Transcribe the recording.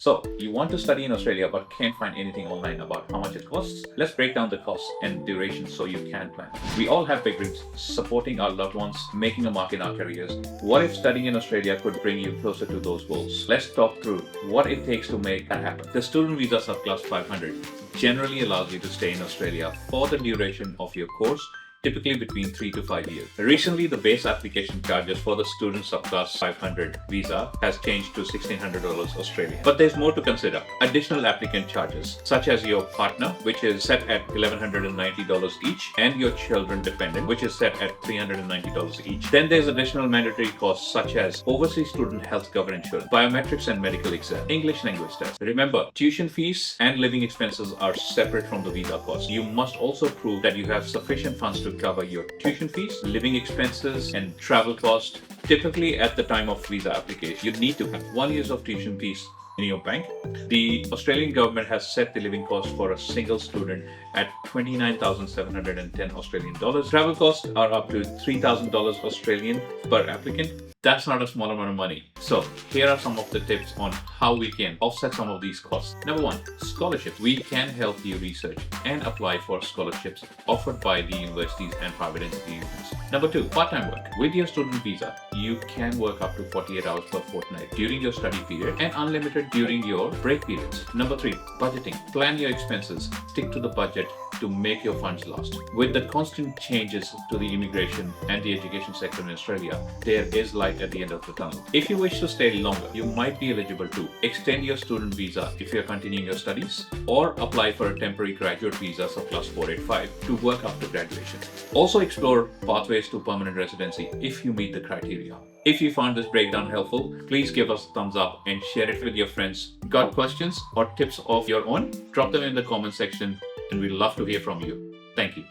So, you want to study in Australia but can't find anything online about how much it costs? Let's break down the costs and duration so you can plan. We all have big dreams, supporting our loved ones, making a mark in our careers. What if studying in Australia could bring you closer to those goals? Let's talk through what it takes to make that happen. The Student Visa Subclass 500 generally allows you to stay in Australia for the duration of your course, typically between 3 to 5 years. Recently, the base application charges for the Student Subclass 500 visa has changed to $1,600 Australian. But there's more to consider. Additional applicant charges, such as your partner, which is set at $1,190 each, and your children dependent, which is set at $390 each. Then there's additional mandatory costs such as overseas student health cover insurance, biometrics and medical exam, English language test. Remember, tuition fees and living expenses are separate from the visa cost. You must also prove that you have sufficient funds to cover your tuition fees, living expenses, and travel costs. Typically, at the time of visa application, you need to have 1 year of tuition fees in your bank. The Australian government has set the living cost for a single student at 29,710 Australian dollars. Travel costs are up to $3,000 Australian per applicant. That's not a small amount of money. So here are some of the tips on how we can offset some of these costs. Number one, scholarships. We can help you research and apply for scholarships offered by the universities and private institutions. Number two, part-time work. With your student visa, you can work up to 48 hours per fortnight during your study period and unlimited during your break periods. Number three, budgeting. Plan your expenses. Stick to the budget to make your funds last. With the constant changes to the immigration and the education sector in Australia, there is light at the end of the tunnel. If you wish to stay longer, you might be eligible to extend your student visa if you're continuing your studies, or apply for a temporary graduate visa subclass 485 to work after graduation. Also explore pathways to permanent residency if you meet the criteria. If you found this breakdown helpful, please give us a thumbs up and share it with your friends. Got questions or tips of your own? Drop them in the comment section and we'd love to hear from you. Thank you.